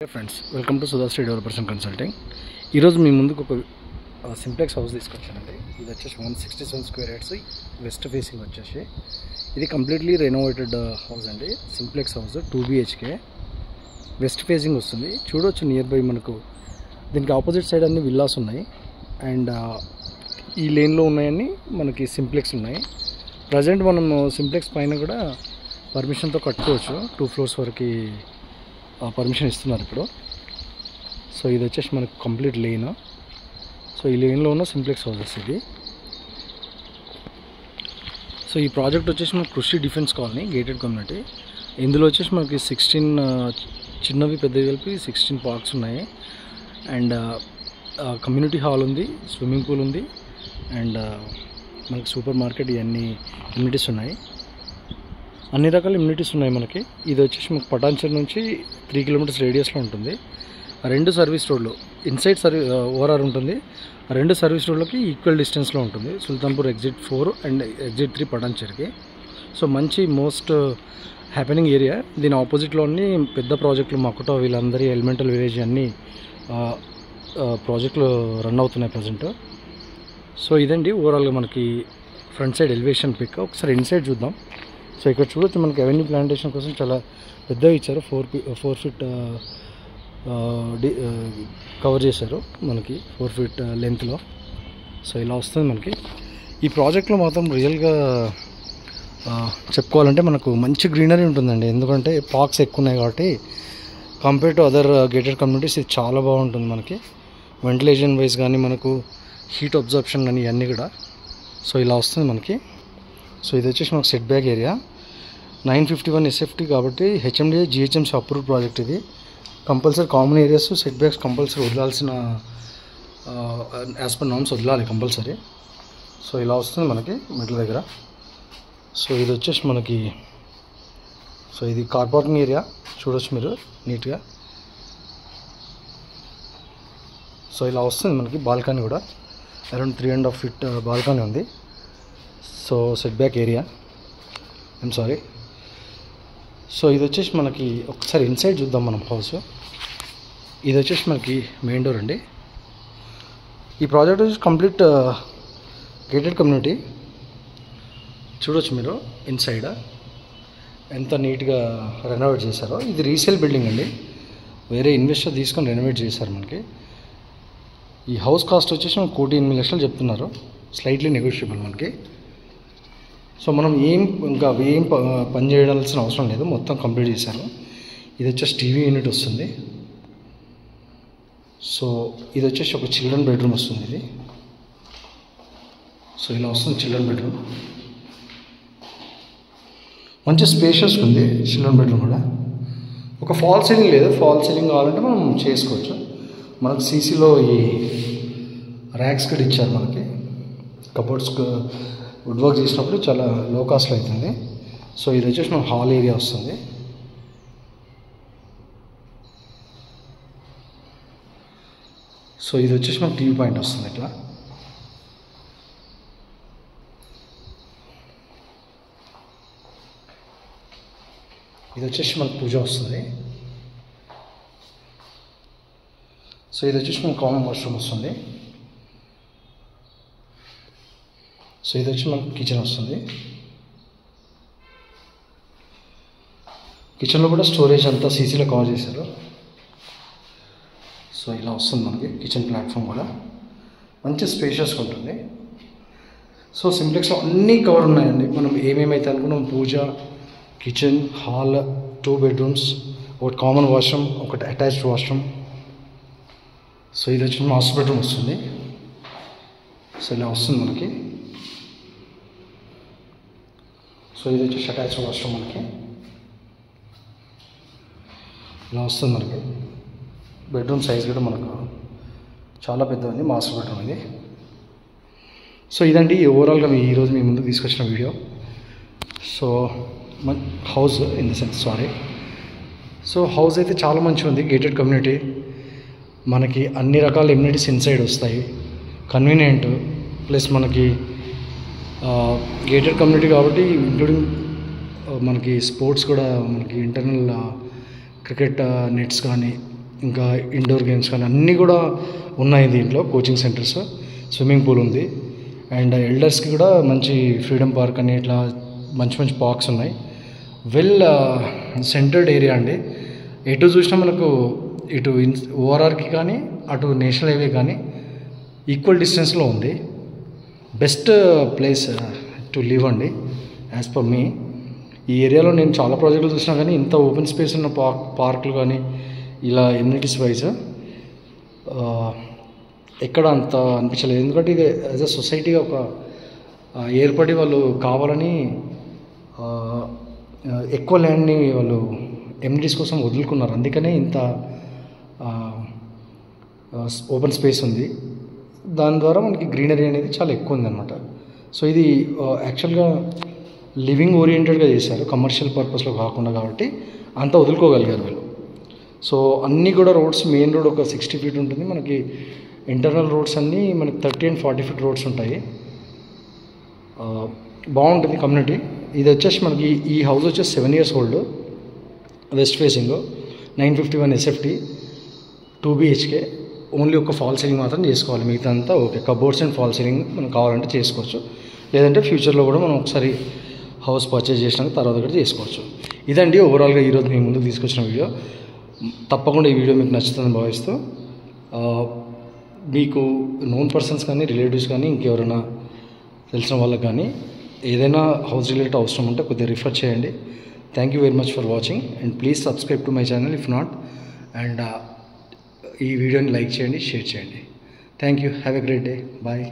Hey friends, welcome to Sudha Street Developers and Consulting. ఈరోజు మీ ముందుకు ఒక సింప్లెక్స్ హౌస్ తీసుకొచ్చానండి. ఇది వచ్చేసి 167 స్క్వేర్ యార్డ్స్ వెస్ట్ ఫేసింగ్ వచ్చేసి ఇది కంప్లీట్లీ రెనోవేటెడ్ హౌస్ అండి. Simplex house 2 BHK west facing వస్తుంది. చూడవచ్చు నియర్ బై మనకు దీనికి ఆపోజిట్ సైడ్ అన్ని విల్లాస్ ఉన్నాయి అండ్ ఈ లేన్లో ఉన్నాయన్నీ మనకి సింప్లెక్స్ ఉన్నాయి. ప్రజెంట్ మనం సింప్లెక్స్ పైన కూడా పర్మిషన్తో కట్టుకోవచ్చు. 2 floors వరకు పర్మిషన్ ఇస్తున్నారు ఇప్పుడు. సో ఇది వచ్చేసి మనకు కంప్లీట్ లేన్. సో ఈ లేన్లో ఉన్న సింప్లెక్స్ హౌసెస్ ఇది. సో ఈ ప్రాజెక్ట్ వచ్చేసి మనకు కృషి డిఫెన్స్ కాలనీ గేటెడ్ కమ్యూనిటీ. ఇందులో వచ్చేసి మనకి 16 చిన్నవి పెద్దవి కలిపి 16 పార్క్స్ ఉన్నాయి అండ్ కమ్యూనిటీ హాల్ ఉంది, స్విమ్మింగ్ పూల్ ఉంది అండ్ మనకి సూపర్ మార్కెట్ ఇవన్నీ అమ్యూనిటీస్ ఉన్నాయి. అన్ని రకాల ఇమ్యూనిటీస్ ఉన్నాయి మనకి. ఇది వచ్చేసి మనకు పటాన్చెరు నుంచి 3 kilometers రేడియస్లో ఉంటుంది. 2 సర్వీస్ రోడ్లు ఇన్సైడ్ ఓఆర్ఆర్ ఉంటుంది. 2 సర్వీస్ రోడ్లకి ఈక్వల్ డిస్టెన్స్లో ఉంటుంది. సుల్తాన్పూర్ ఎగ్జిట్ 4 అండ్ ఎగ్జిట్ 3 పటాన్చెరుకి. సో మంచి మోస్ట్ హ్యాపెనింగ్ ఏరియా. దీని ఆపోజిట్లోని పెద్ద ప్రాజెక్టులు మకుటా వీళ్ళందరి ఎలిమెంటల్ విలేజ్ అన్నీ ప్రాజెక్టులు రన్ అవుతున్నాయి ప్రజెంట్. సో ఇదండి ఓవరాల్గా మనకి ఫ్రంట్ సైడ్ ఎలివేషన్ పిక్. ఒకసారి ఇన్సైడ్ చూద్దాం. సో ఇక్కడ చూడొచ్చు మనకి అవెన్యూ ప్లాంటేషన్ కోసం చాలా పెద్దగా ఇచ్చారు. 4 feet కవర్ చేశారు మనకి 4 feet లెంత్లో. సో ఇలా వస్తుంది మనకి. ఈ ప్రాజెక్ట్లో మాత్రం రియల్గా చెప్పుకోవాలంటే మనకు మంచి గ్రీనరీ ఉంటుందండి. ఎందుకంటే పార్క్స్ ఎక్కువ ఉన్నాయి కాబట్టి compare to other gated communities ఇది చాలా బాగుంటుంది మనకి. వెంటిలేషన్ వైజ్ కానీ మనకు హీట్ అబ్జర్ప్షన్ కానీ ఇవన్నీ కూడా. సో ఇలా వస్తుంది మనకి. సో ఇది వచ్చేసి మనకు సెట్ బ్యాక్ ఏరియా 951 SFT కాబట్టి HMDA GHMC అప్రూవ్డ్ ప్రాజెక్ట్ ఇది. Compulsory common areas set backs compulsory వదలాల్సిన యాజ్ పర్ నామ్స్ వదలాలి కంపల్సరీ. సో ఇలా వస్తుంది మనకి మిడిల్ దగ్గర. సో ఇది వచ్చేసి మనకి ఇది కార్ పార్కింగ్ ఏరియా చూడవచ్చు మీరు నీట్గా. సో ఇలా వస్తుంది మనకి. బాల్కనీ కూడా అరౌండ్ 3.5 feet బాల్కనీ ఉంది. So set back area sorry. So ఇది వచ్చేసి మనకి ఒకసారి ఇన్సైడ్ చూద్దాం మనం హౌస్. ఇది వచ్చేసి మనకి మెయిన్ డోర్ అండి. ఈ ప్రాజెక్ట్ వచ్చేసి కంప్లీట్ గేటెడ్ కమ్యూనిటీ. చూడవచ్చు మీరు ఇన్సైడ్ ఎంత నీట్గా రెనోవేట్ చేశారో. ఇది రీసేల్ బిల్డింగ్ అండి. వేరే ఇన్వెస్టర్ తీసుకొని రెనోవేట్ చేశారు మనకి. ఈ హౌస్ కాస్ట్ వచ్చేసి మనకు 1.8 లక్షలు చెప్తున్నారు. స్లైట్లీ నెగోషియబుల్ మనకి. సో మనం ఏం పని చేయాల్సిన అవసరం లేదు, మొత్తం కంప్లీట్ చేశాను. ఇది వచ్చేసి టీవీ యూనిట్ వస్తుంది. సో ఇది వచ్చేసి ఒక చిల్డ్రన్ బెడ్రూమ్ వస్తుంది ఇది. సో ఇలా వస్తుంది చిల్డ్రన్ బెడ్రూమ్. మంచి స్పేషియస్ ఉంది చిల్డ్రన్ బెడ్రూమ్ కూడా. ఒక ఫాల్ సీలింగ్ లేదు, ఫాల్ సీలింగ్ కావాలంటే మనం చేసుకోవచ్చు. మనకు సీసీలో ఈ ర్యాక్స్ కూడా ఇచ్చారు మనకి. కబోర్డ్స్కి వుడ్ వర్క్ చేసినప్పుడు చాలా లో కాస్ట్లో అవుతుంది. సో ఇది వచ్చేసి మన హాల్ ఏరియా వస్తుంది. సో ఇది వచ్చేసి మనకు టీవీ పాయింట్ వస్తుంది ఇట్లా. ఇది వచ్చేసి మనకు పూజ వస్తుంది. సో ఇది వచ్చేసి మనకు కామన్ వాష్రూమ్ వస్తుంది. సో ఇది వచ్చి మనకు కిచెన్ వస్తుంది. కిచెన్లో కూడా స్టోరేజ్ అంతా సీసీలో కవర్ చేశారు. సో ఇలా వస్తుంది మనకి కిచెన్ ప్లాట్ఫామ్ కూడా. మంచి స్పేషియస్గా ఉంటుంది. సో సింప్లెక్స్లో అన్నీ కవర్ ఉన్నాయండి. మనం ఏమేమైతే అనుకున్నాం పూజ, కిచెన్, హాల్, 2 bedrooms, ఒకటి కామన్ వాష్రూమ్, ఒకటి అటాచ్డ్ వాష్రూమ్. సో ఇది వచ్చి మాస్టర్ బెడ్రూమ్ వస్తుంది. సో ఇలా వస్తుంది మనకి. సో ఇది వచ్చేసి అటాచ్డ్ వాష్రూమ్ మనకి. ఇలా వస్తుంది మనకి. బెడ్రూమ్ సైజ్ కూడా మనకు చాలా పెద్దది, మాస్టర్ బెడ్రూమ్ ఇది. సో ఇదండి ఓవరాల్గా ఈరోజు మీ ముందుకు తీసుకొచ్చిన video. So house in the sense so house అయితే చాలా మంచిగా ఉంది. గేటెడ్ కమ్యూనిటీ మనకి అన్ని రకాల ఇమ్యూనిటీస్ ఇన్సైడ్ వస్తాయి. కన్వీనియంట్ ప్లస్ మనకి గేటెడ్ కమ్యూనిటీ కాబట్టి ఇంక్లూడింగ్ మనకి స్పోర్ట్స్ కూడా మనకి ఇంటర్నల్ క్రికెట్ నెట్స్ కానీ ఇంకా ఇండోర్ గేమ్స్ కానీ అన్నీ కూడా ఉన్నాయి దీంట్లో. కోచింగ్ సెంటర్స్, స్విమ్మింగ్ పూల్ ఉంది, అండ్ ఎల్డర్స్కి కూడా మంచి ఫ్రీడమ్ పార్క్ అని ఇట్లా మంచి మంచి పార్క్స్ ఉన్నాయి. వెల్ సెంటర్డ్ ఏరియా అండి. ఎటు చూసినా మనకు ఇటు ఓఆర్ఆర్కి కానీ అటు నేషనల్ హైవే కానీ ఈక్వల్ డిస్టెన్స్లో ఉంది. బెస్ట్ ప్లేస్ టు లివ్ అండి యాజ్ పర్ మీ. ఈ ఏరియాలో నేను చాలా ప్రాజెక్టులు చూసినా కానీ ఇంత ఓపెన్ స్పేస్ ఉన్న పార్కులు కానీ ఇలా ఎమ్యూనిటీస్ వైజ్ ఎక్కడ అంత అనిపించలేదు. ఎందుకంటే ఇది యాజ్ అ సొసైటీగా ఒక ఏర్పడి వాళ్ళు కావాలని ఎక్కువ ల్యాండ్ని వాళ్ళు ఎమ్యూనిటీస్ కోసం వదులుకున్నారు. అందుకనే ఇంత ఓపెన్ స్పేస్ ఉంది. దాని ద్వారా మనకి గ్రీనరీ అనేది చాలా ఎక్కువ ఉందన్నమాట. సో ఇది యాక్చువల్గా లివింగ్ ఓరియంటెడ్గా చేశారు, కమర్షియల్ పర్పస్లో కాకుండా, కాబట్టి అంతా వదులుకోగలిగారు వీళ్ళు. సో అన్నీ కూడా రోడ్స్, మెయిన్ రోడ్ ఒక 60 feet ఉంటుంది మనకి. ఇంటర్నల్ రోడ్స్ అన్నీ మనకి 30 and 40 feet రోడ్స్ ఉంటాయి. బాగుంటుంది కమ్యూనిటీ. ఇది వచ్చేసి మనకి ఈ హౌస్ వచ్చేసి 7 years old, west facing, 951 SFT, 2 BHK. Only ఒక ఫాల్ సీలింగ్ మాత్రం చేసుకోవాలి, మిగతా అంతా okay. Cupboards and fall ceiling మనం కావాలంటే చేసుకోవచ్చు, లేదంటే ఫ్యూచర్లో కూడా మనం ఒకసారి హౌస్ పర్చేజ్ చేసినాక తర్వాత కూడా చేసుకోవచ్చు. ఇదండి ఓవరాల్గా ఈరోజు మీ ముందుకు తీసుకొచ్చిన వీడియో. తప్పకుండా ఈ వీడియో మీకు నచ్చుతుందని భావిస్తూ, మీకు నోన్ పర్సన్స్ కానీ, రిలేటివ్స్ కానీ, ఇంకెవరైనా తెలిసిన వాళ్ళకి కానీ ఏదైనా హౌస్ రిలేటెడ్ అవసరం ఉంటే కొద్దిగా రిఫర్ చేయండి. Thank you very much for watching, and please subscribe to my channel if not. And ఈ వీడియోని లైక్ చేయండి, షేర్ చేయండి. Thank you. Have a great day. Bye.